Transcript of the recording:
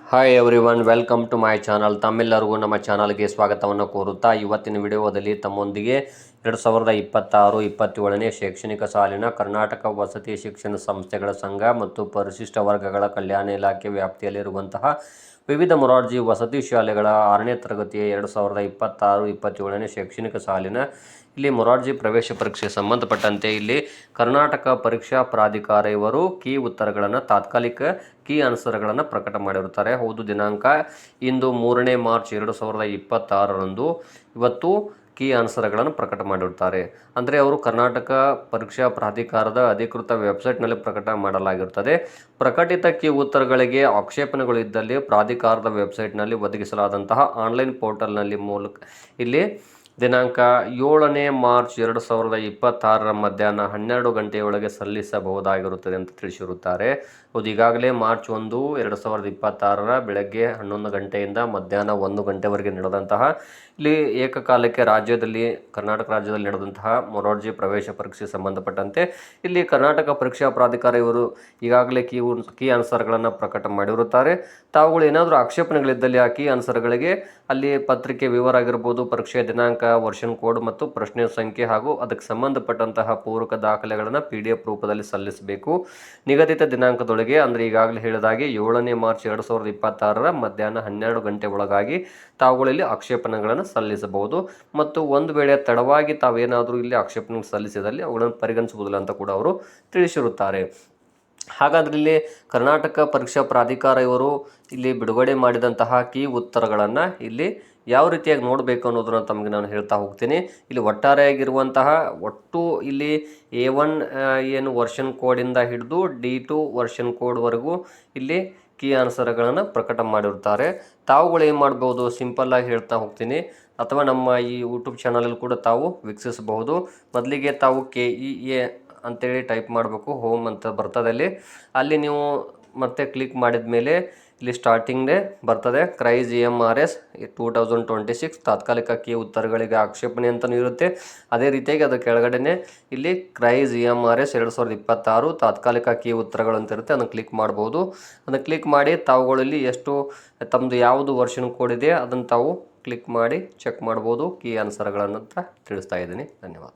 Hi everyone, welcome to my channel. ತಮ್ಮೆಲ್ಲರಿಗೂ ನಮ್ಮ ಚಾನಲ್ಗೆ ಸ್ವಾಗತವನ್ನು ಕೋರುತ್ತಾ ಇವತ್ತಿನ ವಿಡಿಯೋದಲ್ಲಿ ತಮ್ಮೊಂದಿಗೆ 2026-27ನೇ ಶೈಕ್ಷಣಿಕ ಸಾಲಿನ ಕರ್ನಾಟಕ ವಸತಿ ಶಿಕ್ಷಣ ಸಂಸ್ಥೆಗಳ ಸಂಘ ಮತ್ತು ಪರಿಶಿಷ್ಟ ವರ್ಗಗಳ ಕಲ್ಯಾಣ ಇಲಾಖೆ ವ್ಯಾಪ್ತಿಯಲ್ಲಿರುವಂತಹ ವಿವಿಧ ಮೊರಾರ್ಜಿ ವಸತಿ ಶಾಲೆಗಳ 6ನೇ ತರಗತಿಯ 2026-27ನೇ ಶೈಕ್ಷಣಿಕ ಸಾಲಿನ ಇಲ್ಲಿ ಮೊರಾರ್ಜಿ ಪ್ರವೇಶ ಪರೀಕ್ಷೆ ಸಂಬಂಧಪಟ್ಟಂತೆ ಇಲ್ಲಿ ಕರ್ನಾಟಕ ಪರೀಕ್ಷಾ ಪ್ರಾಧಿಕಾರ ಇವರು ಕೀ ಉತ್ತರಗಳನ್ನು ತಾತ್ಕಾಲಿಕ ಕೀ ಆನ್ಸರ್ಗಳನ್ನು ಪ್ರಕಟ ಮಾಡಿರುತ್ತಾರೆ. ಹೌದು, ದಿನಾಂಕ ಇಂದು 3ನೇ ಮಾರ್ಚ್ 2026ರಂದು ಇವತ್ತು ಕೀ ಆನ್ಸರ್ಗಳನ್ನು ಪ್ರಕಟ ಮಾಡಿರುತ್ತಾರೆ. ಅಂದರೆ ಅವರು ಕರ್ನಾಟಕ ಪರೀಕ್ಷಾ ಪ್ರಾಧಿಕಾರದ ಅಧಿಕೃತ ವೆಬ್ಸೈಟ್ನಲ್ಲಿ ಪ್ರಕಟ ಮಾಡಲಾಗಿರುತ್ತದೆ. ಪ್ರಕಟಿತ ಕೀ ಉತ್ತರಗಳಿಗೆ ಆಕ್ಷೇಪಣೆಗಳು ಇದ್ದಲ್ಲಿ ಪ್ರಾಧಿಕಾರದ ವೆಬ್ಸೈಟ್ನಲ್ಲಿ ಒದಗಿಸಲಾದಂತಹ ಆನ್ಲೈನ್ ಪೋರ್ಟಲ್ನಲ್ಲಿ ಮೂಲಕ ಇಲ್ಲಿ ದಿನಾಂಕ 7ನೇ ಮಾರ್ಚ್ 2026ರ ಮಧ್ಯಾಹ್ನ 12 ಗಂಟೆಯೊಳಗೆ ಸಲ್ಲಿಸಬಹುದಾಗಿರುತ್ತದೆ ಅಂತ ತಿಳಿಸಿರುತ್ತಾರೆ. ಹೌದು, ಈಗಾಗಲೇ ಮಾರ್ಚ್ 1, 2026ರ ಬೆಳಗ್ಗೆ 11 ಗಂಟೆಯಿಂದ ಮಧ್ಯಾಹ್ನ 1 ಗಂಟೆವರೆಗೆ ನಡೆದಂತಹ ಇಲ್ಲಿ ಏಕಕಾಲಕ್ಕೆ ಕರ್ನಾಟಕ ರಾಜ್ಯದಲ್ಲಿ ನಡೆದಂತಹ ಮೊರಾರ್ಜಿ ಪ್ರವೇಶ ಪರೀಕ್ಷೆ ಸಂಬಂಧಪಟ್ಟಂತೆ ಇಲ್ಲಿ ಕರ್ನಾಟಕ ಪರೀಕ್ಷಾ ಪ್ರಾಧಿಕಾರ ಇವರು ಈಗಾಗಲೇ ಕೀ ಆನ್ಸರ್ಗಳನ್ನು ಪ್ರಕಟ ಮಾಡಿರುತ್ತಾರೆ. ತಾವುಗಳು ಏನಾದರೂ ಆಕ್ಷೇಪಣೆಗಳಿದ್ದಲ್ಲಿ ಆ ಕೀ ಆನ್ಸರ್ಗಳಿಗೆ ಅಲ್ಲಿ ಪತ್ರಿಕೆ ವಿವರ ಆಗಿರ್ಬೋದು, ಪರೀಕ್ಷೆಯ ದಿನಾಂಕ, ವರ್ಷನ್ ಕೋಡ್ ಮತ್ತು ಪ್ರಶ್ನೆ ಸಂಖ್ಯೆ ಹಾಗೂ ಅದಕ್ಕೆ ಸಂಬಂಧಪಟ್ಟಂತಹ ಪೂರಕ ದಾಖಲೆಗಳನ್ನು PDF ರೂಪದಲ್ಲಿ ಸಲ್ಲಿಸಬೇಕು. ನಿಗದಿತ ದಿನಾಂಕದೊಳಗೆ ಅಂದರೆ ಈಗಾಗಲೇ ಹೇಳಿದಾಗೆ 7ನೇ ಮಾರ್ಚ್ 2026ರ ಮಧ್ಯಾಹ್ನ 12 ಗಂಟೆ ಒಳಗಾಗಿ ತಾವುಗಳಲ್ಲಿ ಆಕ್ಷೇಪಣೆಗಳನ್ನು ಸಲ್ಲಿಸಬಹುದು. ಮತ್ತು ಒಂದು ವೇಳೆ ತಡವಾಗಿ ತಾವೇನಾದರೂ ಇಲ್ಲಿ ಆಕ್ಷೇಪಣೆ ಸಲ್ಲಿಸಿದಲ್ಲಿ ಅವುಗಳನ್ನು ಪರಿಗಣಿಸುವುದಿಲ್ಲ ಅಂತ ಕೂಡ ಅವರು ತಿಳಿಸಿರುತ್ತಾರೆ. ಹಾಗಾದರೆ ಇಲ್ಲಿ ಕರ್ನಾಟಕ ಪರೀಕ್ಷಾ ಪ್ರಾಧಿಕಾರ ಇವರು ಇಲ್ಲಿ ಬಿಡುಗಡೆ ಮಾಡಿದಂತಹ ಕೀ ಉತ್ತರಗಳನ್ನು ಇಲ್ಲಿ ಯಾವ ರೀತಿಯಾಗಿ ನೋಡಬೇಕು ಅನ್ನೋದನ್ನು ತಮಗೆ ನಾನು ಹೇಳ್ತಾ ಹೋಗ್ತೀನಿ. ಇಲ್ಲಿ ಒಟ್ಟಾರೆಯಾಗಿರುವಂತಹ ಇಲ್ಲಿ A1 ಏನು ವರ್ಷನ್ ಕೋಡಿಂದ ಹಿಡಿದು D2 ವರ್ಷನ್ ಕೋಡ್ವರೆಗೂ ಇಲ್ಲಿ ಕೀ ಆನ್ಸರ್ಗಳನ್ನು ಪ್ರಕಟ ಮಾಡಿರುತ್ತಾರೆ. ತಾವುಗಳು ಏನು ಮಾಡ್ಬೋದು, ಸಿಂಪಲ್ಲಾಗಿ ಹೇಳ್ತಾ ಹೋಗ್ತೀನಿ, ಅಥವಾ ನಮ್ಮ ಈ ಯೂಟ್ಯೂಬ್ ಚಾನಲಲ್ಲಿ ಕೂಡ ತಾವು ವೀಕ್ಷಿಸಬಹುದು. ಮೊದಲಿಗೆ ತಾವು KEA ಅಂತೇಳಿ ಟೈಪ್ ಮಾಡಬೇಕು. ಹೋಮ್ ಅಂತ ಬರ್ತದೆ ಅಲ್ಲಿ ನೀವು ಮತ್ತೆ ಕ್ಲಿಕ್ ಮಾಡಿದ ಮೇಲೆ ಇಲ್ಲಿ ಸ್ಟಾರ್ಟಿಂಗ್ದೇ ಬರ್ತದೆ ಕ್ರೈಸ್ EMRS 2026 ತಾತ್ಕಾಲಿಕ ಕೀ ಉತ್ತರಗಳಿಗೆ ಆಕ್ಷೇಪಣೆ ಅಂತಲೂ ಇರುತ್ತೆ. ಅದೇ ರೀತಿಯಾಗಿ ಅದರ ಕೆಳಗಡೆನೆ ಇಲ್ಲಿ ಕ್ರೈಸ್ EMRS 2026 ತಾತ್ಕಾಲಿಕ ಕೀ ಉತ್ತರಗಳು ಅಂತ ಇರುತ್ತೆ. ಅದನ್ನು ಕ್ಲಿಕ್ ಮಾಡ್ಬೋದು. ಅದನ್ನು ಕ್ಲಿಕ್ ಮಾಡಿ ತಾವುಗಳಲ್ಲಿ ಎಷ್ಟು ತಮ್ಮದು ಯಾವುದು ವರ್ಷನ್ ಕೋಡ್ ಇದೆ ಅದನ್ನು ತಾವು ಕ್ಲಿಕ್ ಮಾಡಿ ಚೆಕ್ ಮಾಡ್ಬೋದು. ಕೀ ಆನ್ಸರ್ಗಳನ್ನು ಅಂತ ತಿಳಿಸ್ತಾ ಇದ್ದೀನಿ. ಧನ್ಯವಾದ.